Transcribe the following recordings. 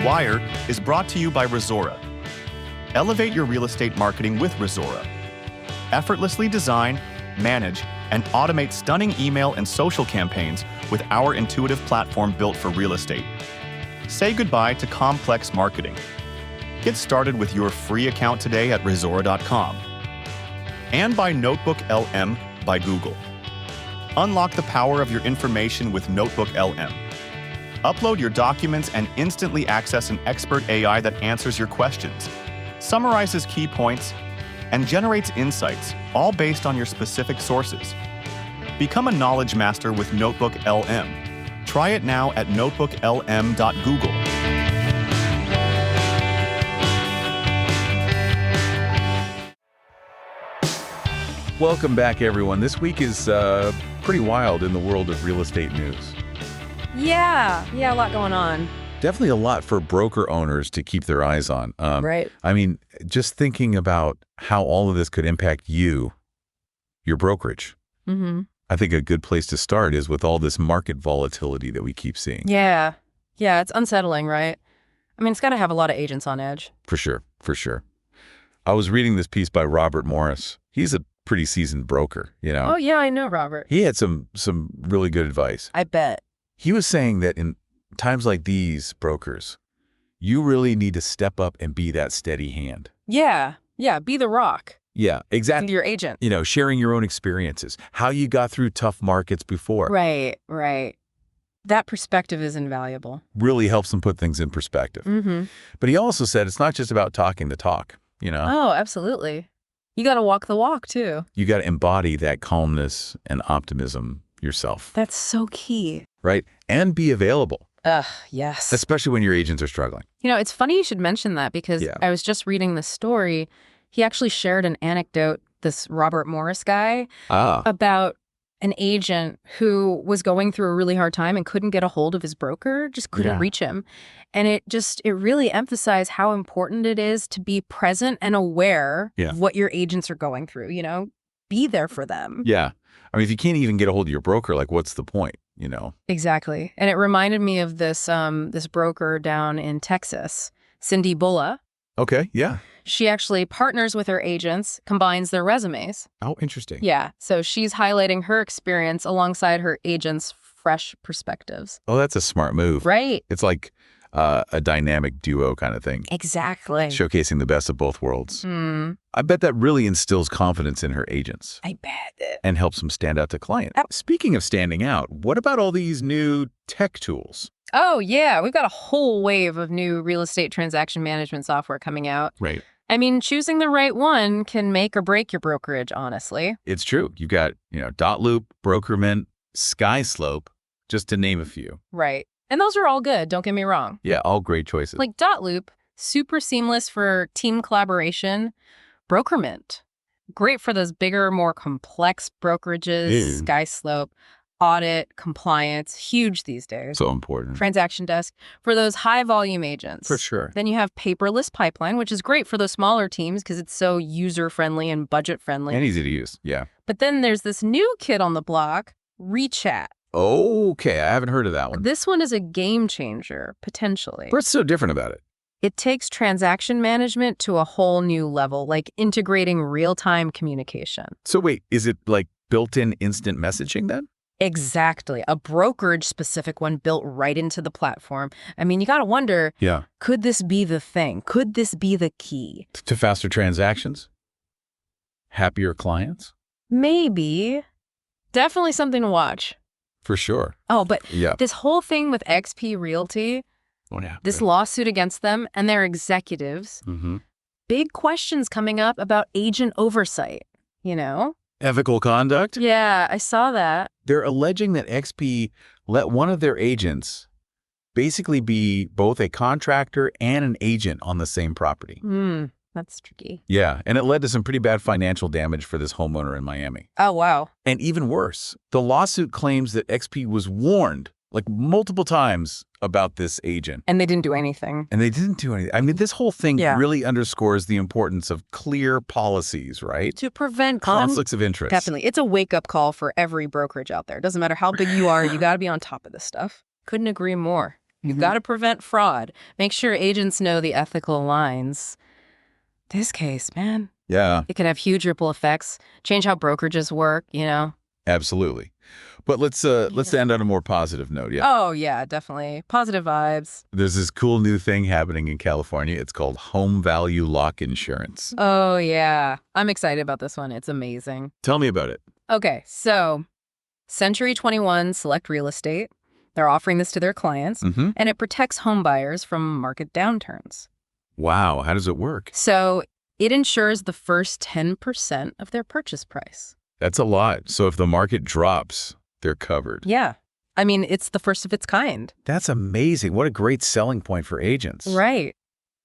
Wire is brought to you by Resora. Elevate your real estate marketing with Resora. Effortlessly design, manage, and automate stunning email and social campaigns with our intuitive platform built for real estate. Say goodbye to complex marketing. Get started with your free account today at Resora.com. And by Notebook LM by Google. Unlock the power of your information with Notebook LM. Upload your documents and instantly access an expert AI that answers your questions, summarizes key points, and generates insights, all based on your specific sources. Become a knowledge master with Notebook LM. Try it now at notebooklm.google. Welcome back, everyone. This week is pretty wild in the world of real estate news. Yeah, a lot going on. Definitely a lot for broker owners to keep their eyes on. Right. I mean, just thinking about how all of this could impact you, your brokerage. Mm-hmm. I think a good place to start is with all this market volatility that we keep seeing. Yeah, it's unsettling, right? I mean, it's got to have a lot of agents on edge. For sure. I was reading this piece by Robert Morris. He's a pretty seasoned broker, you know. Oh, yeah, I know, Robert. He had some really good advice. I bet. He was saying that in times like these, brokers, you really need to step up and be that steady hand. Yeah, be the rock. Yeah, exactly. Your agent. You know, sharing your own experiences, how you got through tough markets before. Right. That perspective is invaluable. Really helps them put things in perspective. Mm-hmm. But he also said it's not just about talking the talk, you know? Oh, absolutely. You got to walk the walk, too. You got to embody that calmness and optimism yourself. That's so key. Right? And be available. Yes. Especially when your agents are struggling. You know, it's funny you should mention that because I was just reading the story. He actually shared an anecdote, this Robert Morris guy, about an agent who was going through a really hard time and couldn't get a hold of his broker, just couldn't reach him. And it really emphasized how important it is to be present and aware of what your agents are going through, you know, be there for them. Yeah. I mean, if you can't even get a hold of your broker, like, what's the point, you know? Exactly. And it reminded me of this broker down in Texas, Cindy Bulla. Okay, yeah. She actually partners with her agents, combines their resumes. Oh, interesting. Yeah, so she's highlighting her experience alongside her agents' fresh perspectives. Oh, that's a smart move. Right. It's like a dynamic duo kind of thing. Exactly. Showcasing the best of both worlds. Mm. I bet that really instills confidence in her agents. I bet. And helps them stand out to clients. Speaking of standing out, what about all these new tech tools? Oh, yeah. We've got a whole wave of new real estate transaction management software coming out. Right. I mean, choosing the right one can make or break your brokerage, honestly. It's true. You've got, Dotloop, Brokerment, SkySlope, just to name a few. Right. And those are all good, don't get me wrong. Yeah, all great choices. Like Dotloop, super seamless for team collaboration. Brokerment, great for those bigger, more complex brokerages. SkySlope, audit, compliance, huge these days. So important. Transaction Desk for those high volume agents. For sure. Then you have Paperless Pipeline, which is great for those smaller teams because it's so user friendly and budget friendly. And easy to use, yeah. But then there's this new kid on the block, Rechat. Okay, I haven't heard of that one. This one is a game changer, potentially. What's so different about it? It takes transaction management to a whole new level, like integrating real-time communication. So wait, is it like built-in instant messaging then? Exactly. A brokerage-specific one built right into the platform. I mean, you got to wonder, could this be the thing? Could this be the key? To faster transactions? Happier clients? Maybe. Definitely something to watch. For sure. Oh, but this whole thing with XP Realty, this lawsuit against them and their executives, big questions coming up about agent oversight, you know? Ethical conduct? Yeah, I saw that. They're alleging that XP let one of their agents basically be both a contractor and an agent on the same property. That's tricky. Yeah, and it led to some pretty bad financial damage for this homeowner in Miami. Oh, wow. And even worse, the lawsuit claims that XP was warned like multiple times about this agent. And they didn't do anything. And they didn't do anything. I mean, this whole thing really underscores the importance of clear policies, right? To prevent conflicts of interest. Definitely. It's a wake-up call for every brokerage out there. Doesn't matter how big you are, you got to be on top of this stuff. Couldn't agree more. You've got to prevent fraud. Make sure agents know the ethical lines. This case, man. Yeah. It could have huge ripple effects, change how brokerages work, Absolutely. But let's end on a more positive note. Yeah. Oh, yeah, definitely. Positive vibes. There's this cool new thing happening in California. It's called home value lock insurance. Oh, yeah. I'm excited about this one. It's amazing. Tell me about it. Okay, so Century 21 Select Real Estate, they're offering this to their clients, and it protects home buyers from market downturns. Wow. How does it work? So it insures the first 10% of their purchase price. That's a lot. So if the market drops, they're covered. Yeah. I mean, it's the first of its kind. That's amazing. What a great selling point for agents. Right.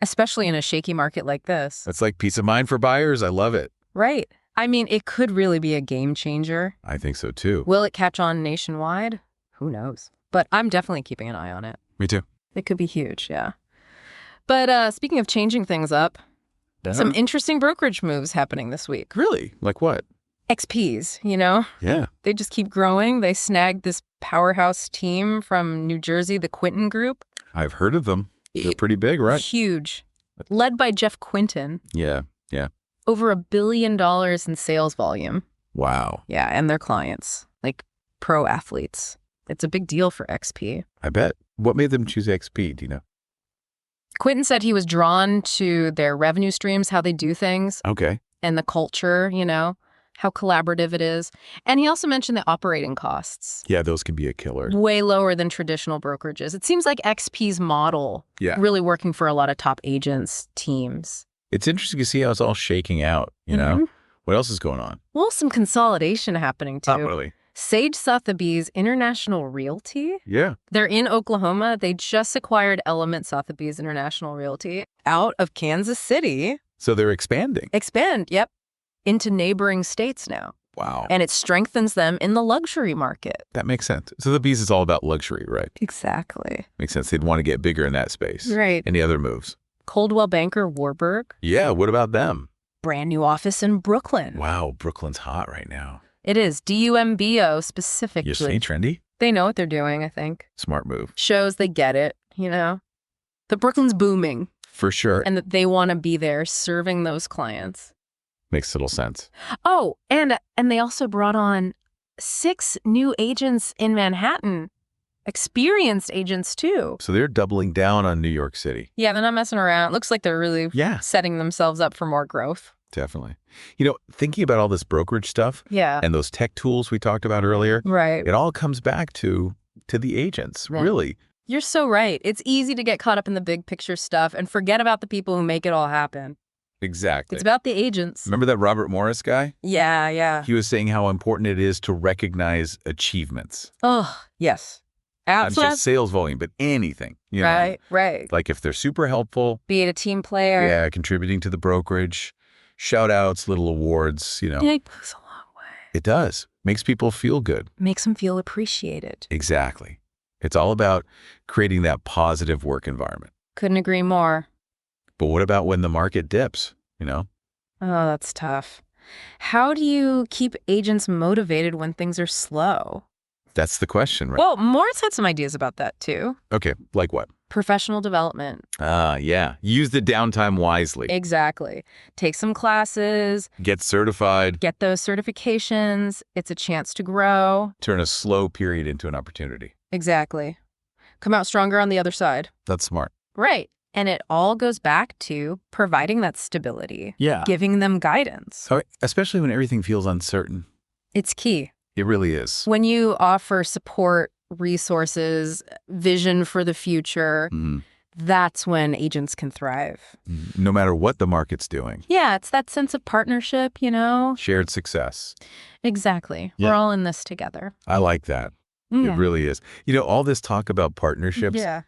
Especially in a shaky market like this. That's like peace of mind for buyers. I love it. Right. I mean, it could really be a game changer. I think so, too. Will it catch on nationwide? Who knows? But I'm definitely keeping an eye on it. Me too. It could be huge, yeah. But speaking of changing things up, some interesting brokerage moves happening this week. Really? Like what? XPs, Yeah. They just keep growing. They snagged this powerhouse team from New Jersey, the Quinton Group. I've heard of them. They're pretty big, right? Huge. Led by Jeff Quinton. Yeah. Over $1 billion in sales volume. Wow. Yeah, and their clients, like pro athletes. It's a big deal for XP. I bet. What made them choose XP, do you know? Quinton said he was drawn to their revenue streams, how they do things. Okay. And the culture, how collaborative it is. And he also mentioned the operating costs. Yeah, those can be a killer. Way lower than traditional brokerages. It seems like XP's model really working for a lot of top agents' teams. It's interesting to see how it's all shaking out, you know? What else is going on? Well, some consolidation happening, too. Not really. Sage Sotheby's International Realty. Yeah. They're in Oklahoma. They just acquired Element Sotheby's International Realty out of Kansas City. So they're expanding. Yep. Into neighboring states now. Wow. And it strengthens them in the luxury market. That makes sense. Sotheby's is all about luxury, right? Exactly. Makes sense. They'd want to get bigger in that space. Right. Any other moves? Coldwell Banker Warburg. Yeah, what about them? Brand new office in Brooklyn. Wow, Brooklyn's hot right now. It is. DUMBO specifically. You're saying trendy? They know what they're doing, I think. Smart move. Shows they get it, The Brooklyn's booming. For sure. And that they want to be there serving those clients. Makes total sense. Oh, and they also brought on 6 new agents in Manhattan. Experienced agents, too. So they're doubling down on New York City. Yeah, they're not messing around. Looks like they're really setting themselves up for more growth. Definitely. Thinking about all this brokerage stuff and those tech tools we talked about earlier, right? It all comes back to the agents, really. You're so right. It's easy to get caught up in the big picture stuff and forget about the people who make it all happen. Exactly. It's about the agents. Remember that Robert Morris guy? Yeah. He was saying how important it is to recognize achievements. Oh, yes. Absolutely. Not just sales volume, but anything. Right. Like if they're super helpful. Be it a team player. Yeah, contributing to the brokerage. Shout outs, little awards, Yeah, it goes a long way. It does. Makes people feel good. Makes them feel appreciated. Exactly. It's all about creating that positive work environment. Couldn't agree more. But what about when the market dips, Oh, that's tough. How do you keep agents motivated when things are slow? That's the question, right? Well, Morris had some ideas about that, too. Okay, like what? Professional development. Yeah. Use the downtime wisely. Exactly. Take some classes. Get certified. Get those certifications. It's a chance to grow. Turn a slow period into an opportunity. Exactly. Come out stronger on the other side. That's smart. Right. And it all goes back to providing that stability. Yeah. Giving them guidance. Especially when everything feels uncertain. It's key. It really is. When you offer support, resources, vision for the future, that's when agents can thrive. No matter what the market's doing. Yeah, it's that sense of partnership, Shared success. Exactly. Yeah. We're all in this together. I like that. It really is. All this talk about partnerships. Yeah.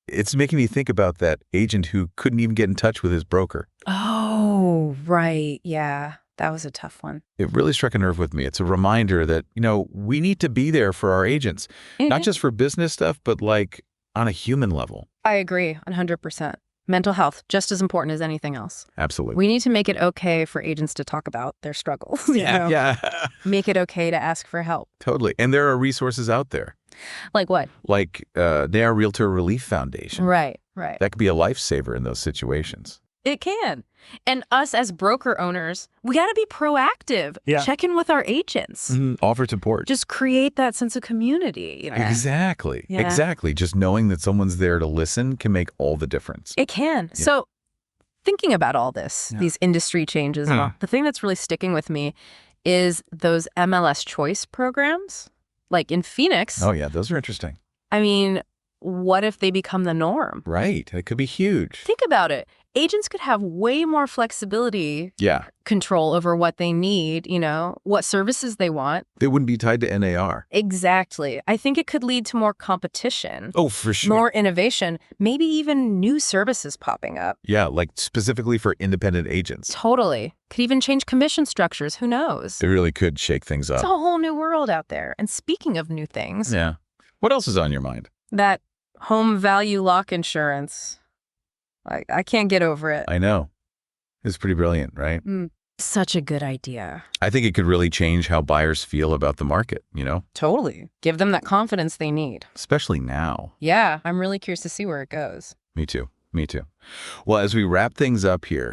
It's making me think about that agent who couldn't even get in touch with his broker. Oh, right. Yeah. That was a tough one. It really struck a nerve with me. It's a reminder that, we need to be there for our agents, not just for business stuff, but like on a human level. I agree 100%. Mental health, just as important as anything else. Absolutely. We need to make it okay for agents to talk about their struggles. Yeah. Make it okay to ask for help. Totally. And there are resources out there. Like what? Like they are Realtor Relief Foundation. Right. That could be a lifesaver in those situations. It can. And us as broker owners, we got to be proactive. Yeah. Check in with our agents. Offer support. Just create that sense of community. Exactly. Yeah. Exactly. Just knowing that someone's there to listen can make all the difference. It can. Yeah. So thinking about all this, these industry changes, the thing that's really sticking with me is those MLS choice programs, like in Phoenix. Oh, yeah. Those are interesting. I mean, what if they become the norm? Right. It could be huge. Think about it. Agents could have way more flexibility, control over what they need, what services they want. They wouldn't be tied to NAR. Exactly. I think it could lead to more competition. Oh, for sure. More innovation, maybe even new services popping up. Yeah, like specifically for independent agents. Totally. Could even change commission structures. Who knows? It really could shake things up. It's a whole new world out there. And speaking of new things. Yeah. What else is on your mind? That home value lock insurance. I can't get over it. I know. It's pretty brilliant, right? Such a good idea. I think it could really change how buyers feel about the market, Totally. Give them that confidence they need. Especially now. Yeah, I'm really curious to see where it goes. Me too. Well, as we wrap things up here,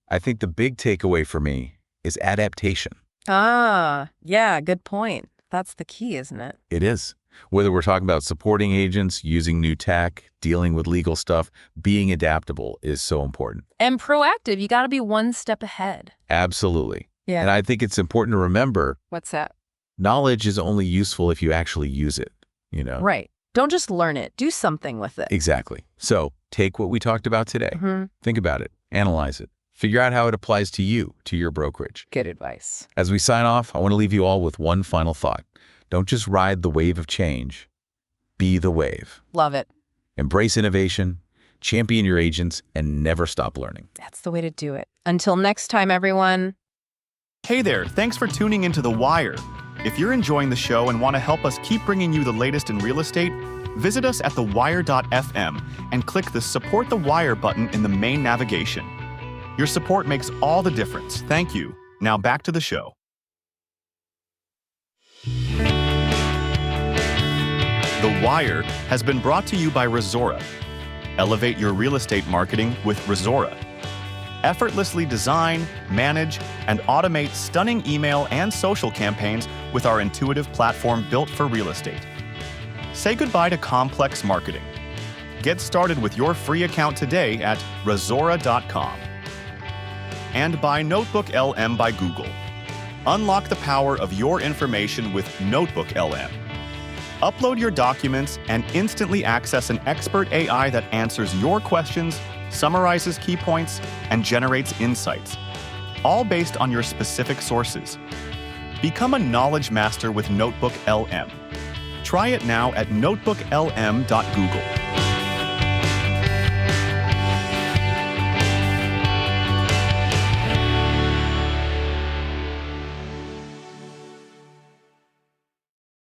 I think the big takeaway for me is adaptation. Yeah, good point. That's the key, isn't it? It is. Whether we're talking about supporting agents, using new tech, dealing with legal stuff, being adaptable is so important. And proactive. You got to be one step ahead. Absolutely. Yeah. And I think it's important to remember. What's that? Knowledge is only useful if you actually use it, Right. Don't just learn it. Do something with it. Exactly. So take what we talked about today. Think about it. Analyze it. Figure out how it applies to you, to your brokerage. Good advice. As we sign off, I want to leave you all with one final thought. Don't just ride the wave of change. Be the wave. Love it. Embrace innovation, champion your agents, and never stop learning. That's the way to do it. Until next time, everyone. Hey there, thanks for tuning into The Wire. If you're enjoying the show and want to help us keep bringing you the latest in real estate, visit us at thewire.fm and click the Support the Wire button in the main navigation. Your support makes all the difference. Thank you. Now back to the show. The Wire has been brought to you by Resora. Elevate your real estate marketing with Resora. Effortlessly design, manage, and automate stunning email and social campaigns with our intuitive platform built for real estate. Say goodbye to complex marketing. Get started with your free account today at resora.com. And by Notebook LM by Google. Unlock the power of your information with Notebook LM. Upload your documents and instantly access an expert AI that answers your questions, summarizes key points, and generates insights, all based on your specific sources. Become a knowledge master with Notebook LM. Try it now at notebooklm.google.